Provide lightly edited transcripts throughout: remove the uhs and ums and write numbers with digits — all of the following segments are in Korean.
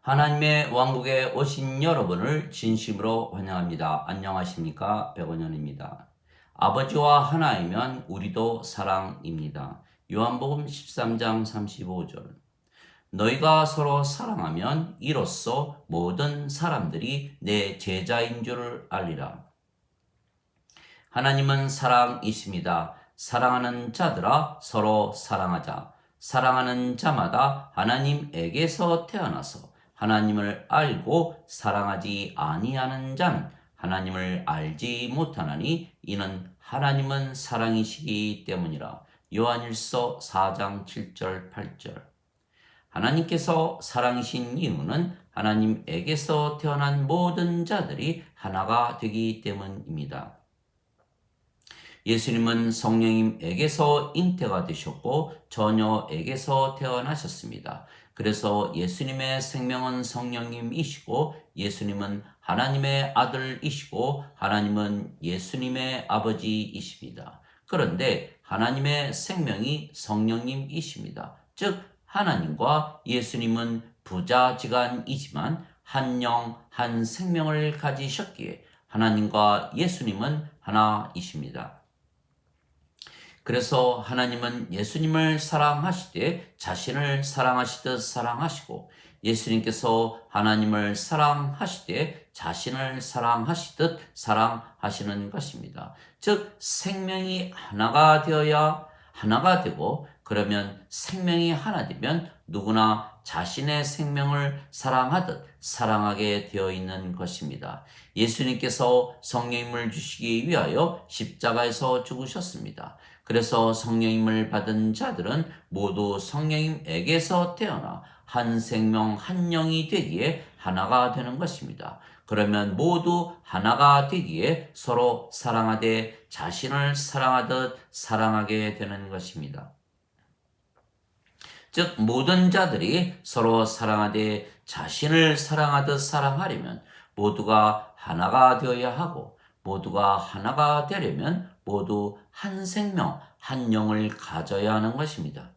하나님의 왕국에 오신 여러분을 진심으로 환영합니다. 안녕하십니까? 백원현입니다. 아버지와 하나이면 우리도 사랑입니다. 요한복음 13장 35절. 너희가 서로 사랑하면 이로써 모든 사람들이 내 제자인 줄 알리라. 하나님은 사랑이십니다. 사랑하는 자들아 서로 사랑하자. 사랑하는 자마다 하나님에게서 태어나서 하나님을 알고 사랑하지 아니하는 자는 하나님을 알지 못하나니 이는 하나님은 사랑이시기 때문이라. 요한일서 4장 7절 8절. 하나님께서 사랑이신 이유는 하나님에게서 태어난 모든 자들이 하나가 되기 때문입니다. 예수님은 성령님에게서 잉태가 되셨고 처녀에게서 태어나셨습니다. 그래서 예수님의 생명은 성령님이시고 예수님은 하나님의 아들이시고 하나님은 예수님의 아버지이십니다. 그런데 하나님의 생명이 성령님이십니다. 즉 하나님과 예수님은 부자지간이지만 한 영, 한 생명을 가지셨기에 하나님과 예수님은 하나이십니다. 그래서 하나님은 예수님을 사랑하시되 자신을 사랑하시듯 사랑하시고 예수님께서 하나님을 사랑하시되 자신을 사랑하시듯 사랑하시는 것입니다. 즉 생명이 하나가 되어야 하나가 되고 그러면 생명이 하나 되면 누구나 자신의 생명을 사랑하듯 사랑하게 되어 있는 것입니다. 예수님께서 성령님을 주시기 위하여 십자가에서 죽으셨습니다. 그래서 성령님을 받은 자들은 모두 성령님에게서 태어나 한 생명 한 영이 되기에 하나가 되는 것입니다. 그러면 모두 하나가 되기에 서로 사랑하되 자신을 사랑하듯 사랑하게 되는 것입니다. 즉 모든 자들이 서로 사랑하되 자신을 사랑하듯 사랑하려면 모두가 하나가 되어야 하고 모두가 하나가 되려면 모두 한 생명, 한 영을 가져야 하는 것입니다.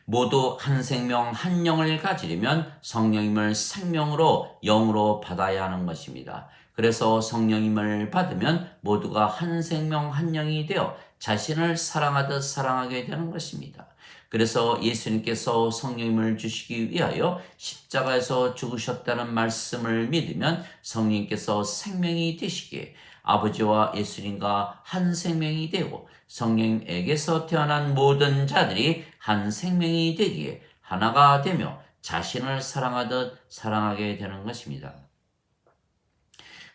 모두 한 생명, 한 영을 가지려면 성령님을 생명으로, 영으로 받아야 하는 것입니다. 그래서 성령님을 받으면 모두가 한 생명, 한 영이 되어 자신을 사랑하듯 사랑하게 되는 것입니다. 그래서 예수님께서 성령님을 주시기 위하여 십자가에서 죽으셨다는 말씀을 믿으면 성령님께서 생명이 되시기에 아버지와 예수님과 한 생명이 되고 성령님에게서 태어난 모든 자들이 한 생명이 되기에 하나가 되며 자신을 사랑하듯 사랑하게 되는 것입니다.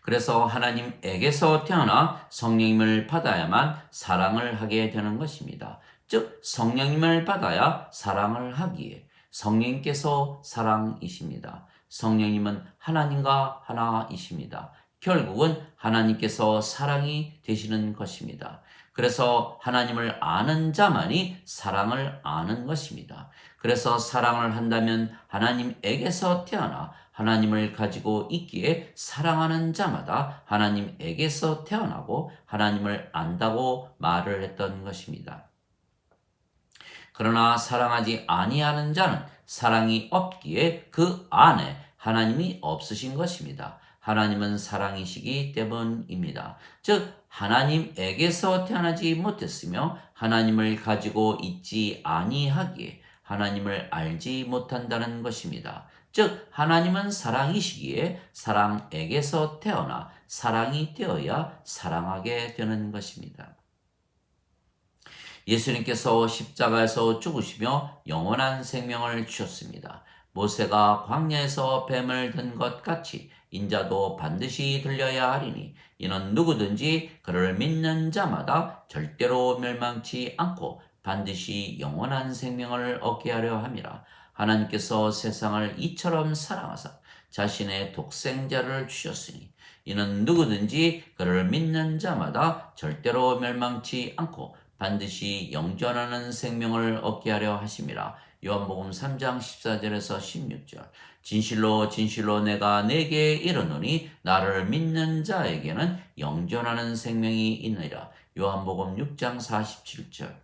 그래서 하나님에게서 태어나 성령님을 받아야만 사랑을 하게 되는 것입니다. 즉 성령님을 받아야 사랑을 하기에 성령님께서 사랑이십니다. 성령님은 하나님과 하나이십니다. 결국은 하나님께서 사랑이 되시는 것입니다. 그래서 하나님을 아는 자만이 사랑을 아는 것입니다. 그래서 사랑을 한다면 하나님에게서 태어나 하나님을 가지고 있기에 사랑하는 자마다 하나님에게서 태어나고 하나님을 안다고 말을 했던 것입니다. 그러나 사랑하지 아니하는 자는 사랑이 없기에 그 안에 하나님이 없으신 것입니다. 하나님은 사랑이시기 때문입니다. 즉 하나님에게서 태어나지 못했으며 하나님을 가지고 있지 아니하기에 하나님을 알지 못한다는 것입니다. 즉 하나님은 사랑이시기에 사랑에게서 태어나 사랑이 되어야 사랑하게 되는 것입니다. 예수님께서 십자가에서 죽으시며 영원한 생명을 주셨습니다. 모세가 광야에서 뱀을 든 것 같이 인자도 반드시 들려야 하리니 이는 누구든지 그를 믿는 자마다 절대로 멸망치 않고 반드시 영원한 생명을 얻게 하려 함이라. 하나님께서 세상을 이처럼 사랑하사 자신의 독생자를 주셨으니 이는 누구든지 그를 믿는 자마다 절대로 멸망치 않고 반드시 영존하는 생명을 얻게 하려 하심이라. 요한복음 3장 14절에서 16절. 진실로 진실로 내가 네게 이르노니 나를 믿는 자에게는 영존하는 생명이 있느니라. 요한복음 6장 47절.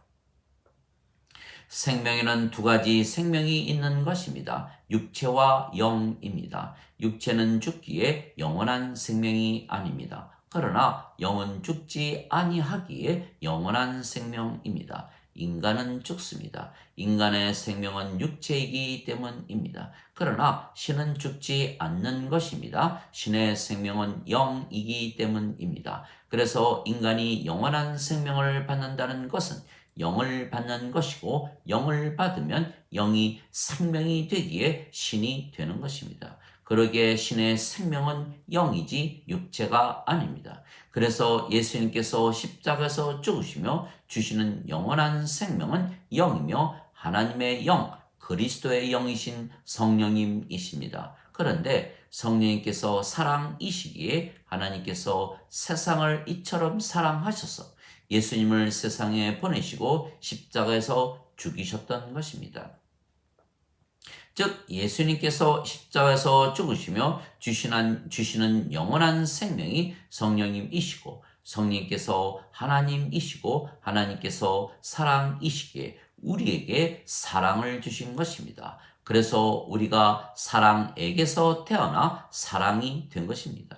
생명에는 두 가지 생명이 있는 것입니다. 육체와 영입니다. 육체는 죽기에 영원한 생명이 아닙니다. 그러나 영은 죽지 아니하기에 영원한 생명입니다. 인간은 죽습니다. 인간의 생명은 육체이기 때문입니다. 그러나 신은 죽지 않는 것입니다. 신의 생명은 영이기 때문입니다. 그래서 인간이 영원한 생명을 받는다는 것은 영을 받는 것이고 영을 받으면 영이 생명이 되기에 신이 되는 것입니다. 그러기에 신의 생명은 영이지 육체가 아닙니다. 그래서 예수님께서 십자가에서 죽으시며 주시는 영원한 생명은 영이며 하나님의 영, 그리스도의 영이신 성령님이십니다. 그런데 성령님께서 사랑이시기에 하나님께서 세상을 이처럼 사랑하셔서 예수님을 세상에 보내시고 십자가에서 죽이셨던 것입니다. 즉 예수님께서 십자가에서 죽으시며 주시는 영원한 생명이 성령님이시고 성령님께서 하나님이시고 하나님께서 사랑이시기에 우리에게 사랑을 주신 것입니다. 그래서 우리가 사랑에게서 태어나 사랑이 된 것입니다.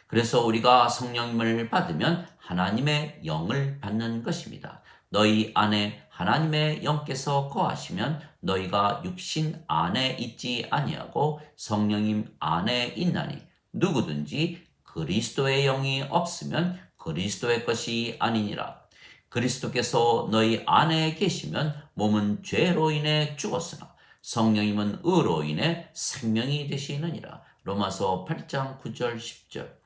그래서 우리가 성령님을 받으면 하나님의 영을 받는 것입니다. 너희 안에 하나님의 영께서 거하시면 너희가 육신 안에 있지 아니하고 성령님 안에 있나니 누구든지 그리스도의 영이 없으면 그리스도의 것이 아니니라. 그리스도께서 너희 안에 계시면 몸은 죄로 인해 죽었으나 성령님은 의로 인해 생명이 되시느니라. 로마서 8장 9절 10절.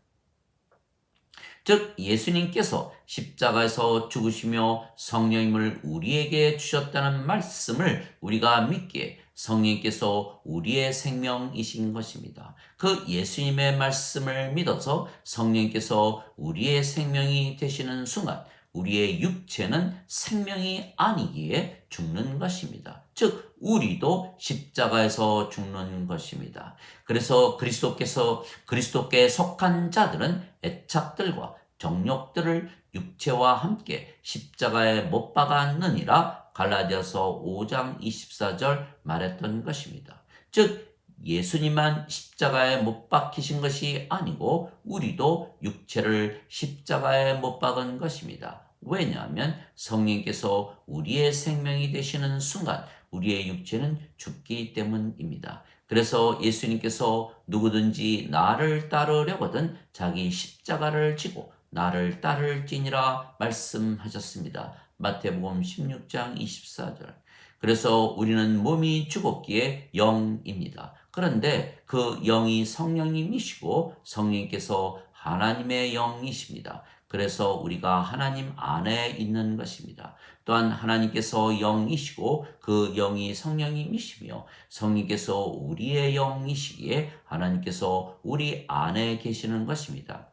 즉 예수님께서 십자가에서 죽으시며 성령님을 우리에게 주셨다는 말씀을 우리가 믿기에 성령님께서 우리의 생명이신 것입니다. 그 예수님의 말씀을 믿어서 성령님께서 우리의 생명이 되시는 순간 우리의 육체는 생명이 아니기에 죽는 것입니다. 즉 우리도 십자가에서 죽는 것입니다. 그래서 그리스도께 속한 자들은 애착들과 정욕들을 육체와 함께 십자가에 못 박았느니라 갈라디아서 5장 24절 말했던 것입니다. 즉 예수님만 십자가에 못 박히신 것이 아니고 우리도 육체를 십자가에 못 박은 것입니다. 왜냐하면 성령께서 우리의 생명이 되시는 순간 우리의 육체는 죽기 때문입니다. 그래서 예수님께서 누구든지 나를 따르려거든 자기 십자가를 지고 나를 따를지니라 말씀하셨습니다. 마태복음 16장 24절. 그래서 우리는 몸이 죽었기에 영입니다. 그런데 그 영이 성령님이시고 성령님께서 하나님의 영이십니다. 그래서 우리가 하나님 안에 있는 것입니다. 또한 하나님께서 영이시고 그 영이 성령님이시며 성령께서 우리의 영이시기에 하나님께서 우리 안에 계시는 것입니다.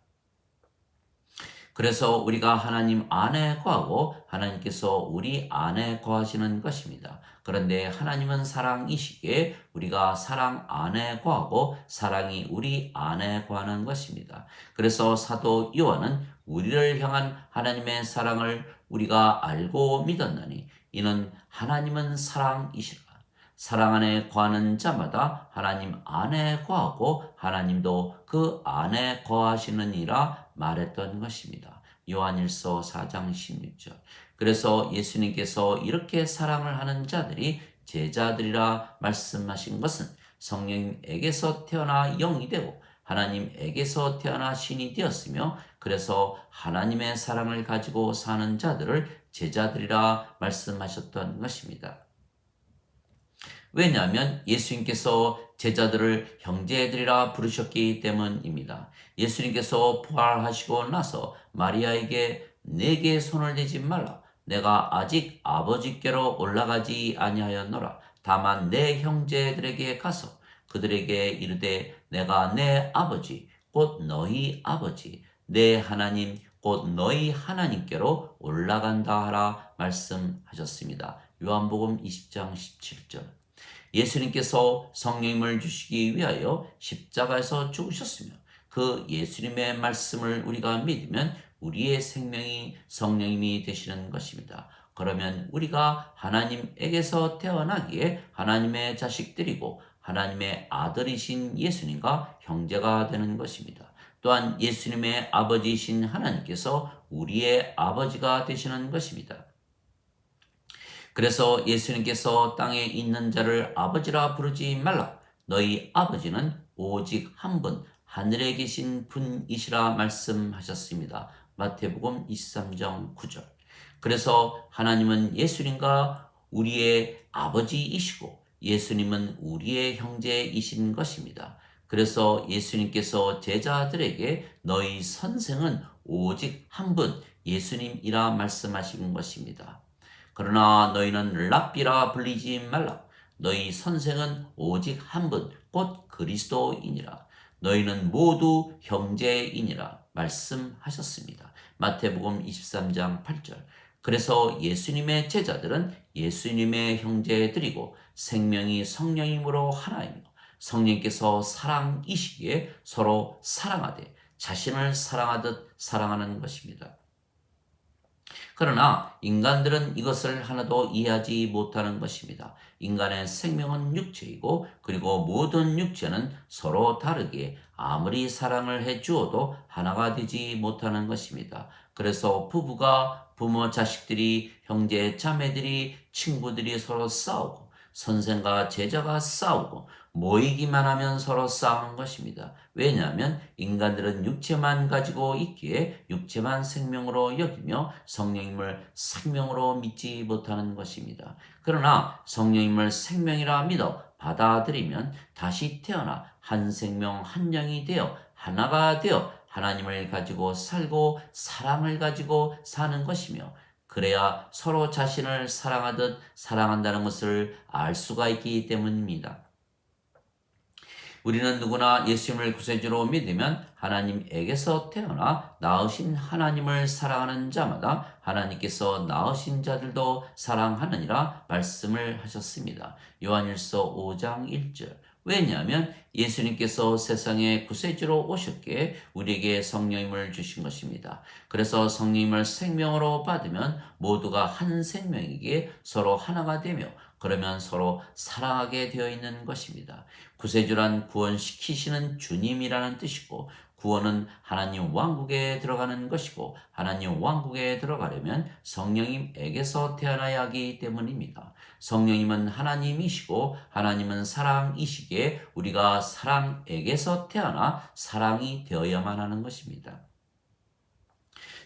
그래서 우리가 하나님 안에 거하고 하나님께서 우리 안에 거하시는 것입니다. 그런데 하나님은 사랑이시기에 우리가 사랑 안에 거하고 사랑이 우리 안에 거하는 것입니다. 그래서 사도 요한은 우리를 향한 하나님의 사랑을 우리가 알고 믿었나니 이는 하나님은 사랑이시라. 사랑 안에 거하는 자마다 하나님 안에 거하고 하나님도 그 안에 거하시느니라 말했던 것입니다. 요한일서 4장 16절. 그래서 예수님께서 이렇게 사랑을 하는 자들이 제자들이라 말씀하신 것은 성령에게서 태어나 영이 되고 하나님에게서 태어나 신이 되었으며 그래서 하나님의 사랑을 가지고 사는 자들을 제자들이라 말씀하셨던 것입니다. 왜냐하면 예수님께서 제자들을 형제들이라 부르셨기 때문입니다. 예수님께서 부활하시고 나서 마리아에게 내게 손을 대지 말라. 내가 아직 아버지께로 올라가지 아니하였노라. 다만 내 형제들에게 가서 그들에게 이르되 내가 내 아버지 곧 너희 아버지 내 하나님 곧 너희 하나님께로 올라간다 하라 말씀하셨습니다. 요한복음 20장 17절. 예수님께서 성령님을 주시기 위하여 십자가에서 죽으셨으며 그 예수님의 말씀을 우리가 믿으면 우리의 생명이 성령님이 되시는 것입니다. 그러면 우리가 하나님에게서 태어나기에 하나님의 자식들이고 하나님의 아들이신 예수님과 형제가 되는 것입니다. 또한 예수님의 아버지이신 하나님께서 우리의 아버지가 되시는 것입니다. 그래서 예수님께서 땅에 있는 자를 아버지라 부르지 말라. 너희 아버지는 오직 한 분, 하늘에 계신 분이시라 말씀하셨습니다. 마태복음 23장 9절. 그래서 하나님은 예수님과 우리의 아버지이시고 예수님은 우리의 형제이신 것입니다. 그래서 예수님께서 제자들에게 너희 선생은 오직 한 분, 예수님이라 말씀하신 것입니다. 그러나 너희는 랍비라 불리지 말라. 너희 선생은 오직 한 분, 곧 그리스도이니라. 너희는 모두 형제이니라 말씀하셨습니다. 마태복음 23장 8절. 그래서 예수님의 제자들은 예수님의 형제들이고 생명이 성령이므로 하나이며 성령께서 사랑이시기에 서로 사랑하되 자신을 사랑하듯 사랑하는 것입니다. 그러나 인간들은 이것을 하나도 이해하지 못하는 것입니다. 인간의 생명은 육체이고 그리고 모든 육체는 서로 다르기에 아무리 사랑을 해 주어도 하나가 되지 못하는 것입니다. 그래서 부부가 부모 자식들이 형제 자매들이 친구들이 서로 싸우고 선생과 제자가 싸우고 모이기만 하면 서로 싸우는 것입니다. 왜냐하면 인간들은 육체만 가지고 있기에 육체만 생명으로 여기며 성령님을 생명으로 믿지 못하는 것입니다. 그러나 성령님을 생명이라 믿어 받아들이면 다시 태어나 한 생명 한 영이 되어 하나가 되어 하나님을 가지고 살고 사랑을 가지고 사는 것이며 그래야 서로 자신을 사랑하듯 사랑한다는 것을 알 수가 있기 때문입니다. 우리는 누구나 예수님을 구세주로 믿으면 하나님에게서 태어나 낳으신 하나님을 사랑하는 자마다 하나님께서 낳으신 자들도 사랑하느니라 말씀을 하셨습니다. 요한일서 5장 1절. 왜냐하면 예수님께서 세상에 구세주로 오셨기에 우리에게 성령님을 주신 것입니다. 그래서 성령님을 생명으로 받으면 모두가 한 생명이기에 서로 하나가 되며 그러면 서로 사랑하게 되어 있는 것입니다. 구세주란 구원시키시는 주님이라는 뜻이고 구원은 하나님 왕국에 들어가는 것이고 하나님 왕국에 들어가려면 성령님에게서 태어나야 하기 때문입니다. 성령님은 하나님이시고 하나님은 사랑이시기에 우리가 사랑에게서 태어나 사랑이 되어야만 하는 것입니다.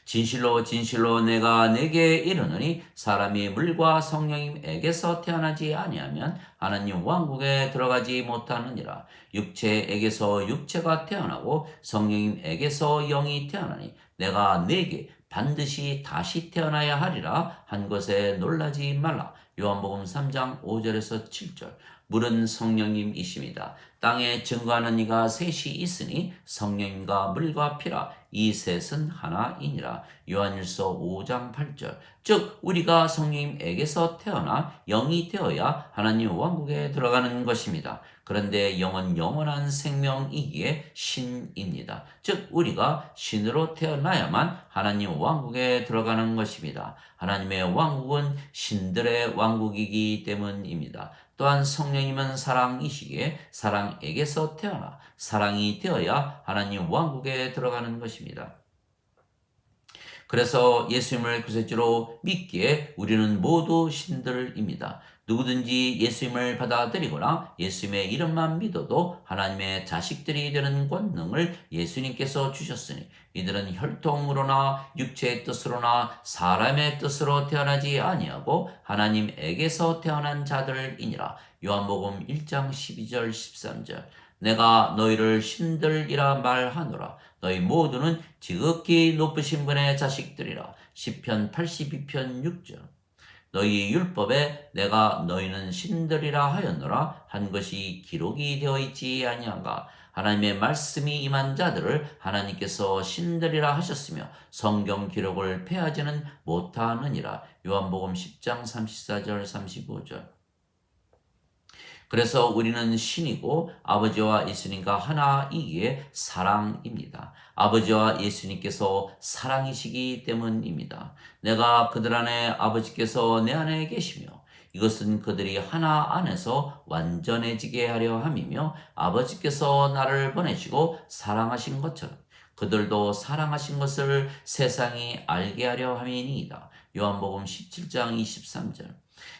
진실로 진실로 내가 네게 이르노니 사람이 물과 성령님에게서 태어나지 아니하면 하나님 왕국에 들어가지 못하느니라. 육체에게서 육체가 태어나고 성령님에게서 영이 태어나니 내가 네게 반드시 다시 태어나야 하리라 한 것에 놀라지 말라. 요한복음 3장 5절에서 7절. 물은 성령님이십니다. 땅에 증거하는 이가 셋이 있으니 성령님과 물과 피라. 이 셋은 하나이니라. 요한일서 5장 8절. 즉 우리가 성령님에게서 태어나 영이 되어야 하나님 왕국에 들어가는 것입니다. 그런데 영은 영원한 생명이기에 신입니다. 즉 우리가 신으로 태어나야만 하나님 왕국에 들어가는 것입니다. 하나님의 왕국은 신들의 왕국이기 때문입니다. 또한 성령님은 사랑이시기에 사랑에게서 태어나 사랑이 되어야 하나님 왕국에 들어가는 것입니다. 그래서 예수님을 구세주로 믿기에 우리는 모두 신들입니다. 누구든지 예수님을 받아들이거나 예수님의 이름만 믿어도 하나님의 자식들이 되는 권능을 예수님께서 주셨으니 이들은 혈통으로나 육체의 뜻으로나 사람의 뜻으로 태어나지 아니하고 하나님에게서 태어난 자들이니라. 요한복음 1장 12절 13절. 내가 너희를 신들이라 말하노라. 너희 모두는 지극히 높으신 분의 자식들이라. 시편 82편 6절. 너희 율법에 내가 너희는 신들이라 하였노라 한 것이 기록이 되어 있지 아니한가. 하나님의 말씀이 임한 자들을 하나님께서 신들이라 하셨으며 성경 기록을 폐하지는 못하느니라. 요한복음 10장 34절 35절. 그래서 우리는 신이고 아버지와 예수님과 하나이기에 사랑입니다. 아버지와 예수님께서 사랑이시기 때문입니다. 내가 그들 안에 아버지께서 내 안에 계시며 이것은 그들이 하나 안에서 완전해지게 하려 함이며 아버지께서 나를 보내시고 사랑하신 것처럼 그들도 사랑하신 것을 세상이 알게 하려 함이니이다. 요한복음 17장 23절.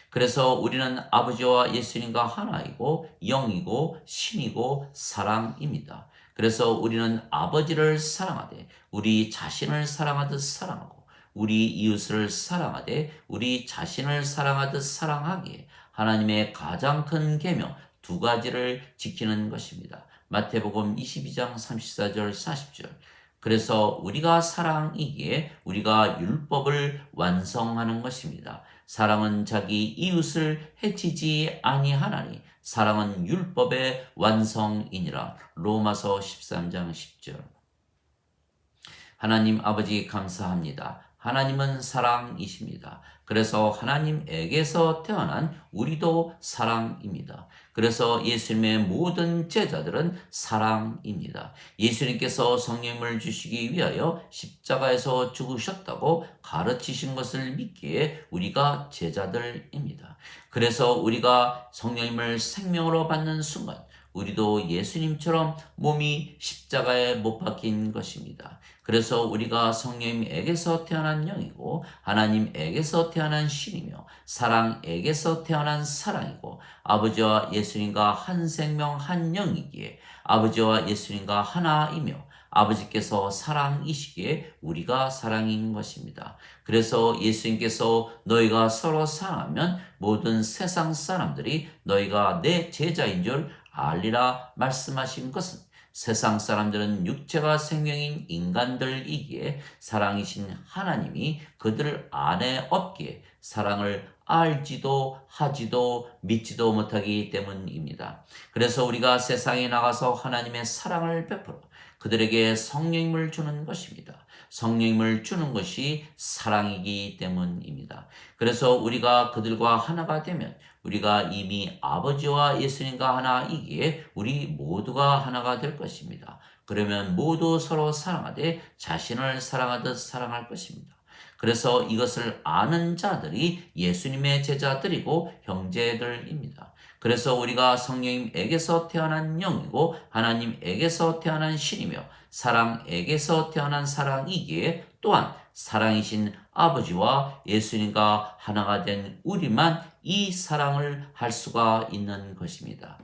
그래서 우리는 아버지와 예수님과 하나이고 영이고 신이고 사랑입니다. 그래서 우리는 아버지를 사랑하되 우리 자신을 사랑하듯 사랑하고 우리 이웃을 사랑하되 우리 자신을 사랑하듯 사랑하기에 하나님의 가장 큰 계명 두 가지를 지키는 것입니다. 마태복음 22장 34절 40절. 그래서 우리가 사랑이기에 우리가 율법을 완성하는 것입니다. 사랑은 자기 이웃을 해치지 아니하나니 사랑은 율법의 완성이니라. 로마서 13장 10절. 하나님 아버지 감사합니다. 하나님은 사랑이십니다. 그래서 하나님에게서 태어난 우리도 사랑입니다. 그래서 예수님의 모든 제자들은 사랑입니다. 예수님께서 성령을 주시기 위하여 십자가에서 죽으셨다고 가르치신 것을 믿기에 우리가 제자들입니다. 그래서 우리가 성령님을 생명으로 받는 순간 우리도 예수님처럼 몸이 십자가에 못 박힌 것입니다. 그래서 우리가 성령님에게서 태어난 영이고 하나님에게서 태어난 신이며 사랑에게서 태어난 사랑이고 아버지와 예수님과 한 생명 한 영이기에 아버지와 예수님과 하나이며 아버지께서 사랑이시기에 우리가 사랑인 것입니다. 그래서 예수님께서 너희가 서로 사랑하면 모든 세상 사람들이 너희가 내 제자인 줄 알리라 말씀하신 것은 세상 사람들은 육체가 생명인 인간들이기에 사랑이신 하나님이 그들 안에 없기에 사랑을 알지도 하지도 믿지도 못하기 때문입니다. 그래서 우리가 세상에 나가서 하나님의 사랑을 베풀어 그들에게 성령님을 주는 것입니다. 성령님을 주는 것이 사랑이기 때문입니다. 그래서 우리가 그들과 하나가 되면 우리가 이미 아버지와 예수님과 하나이기에 우리 모두가 하나가 될 것입니다. 그러면 모두 서로 사랑하되 자신을 사랑하듯 사랑할 것입니다. 그래서 이것을 아는 자들이 예수님의 제자들이고 형제들입니다. 그래서 우리가 성령님에게서 태어난 영이고 하나님에게서 태어난 신이며 사랑에게서 태어난 사랑이기에 또한 사랑이신 아버지와 예수님과 하나가 된 우리만 이 사랑을 할 수가 있는 것입니다.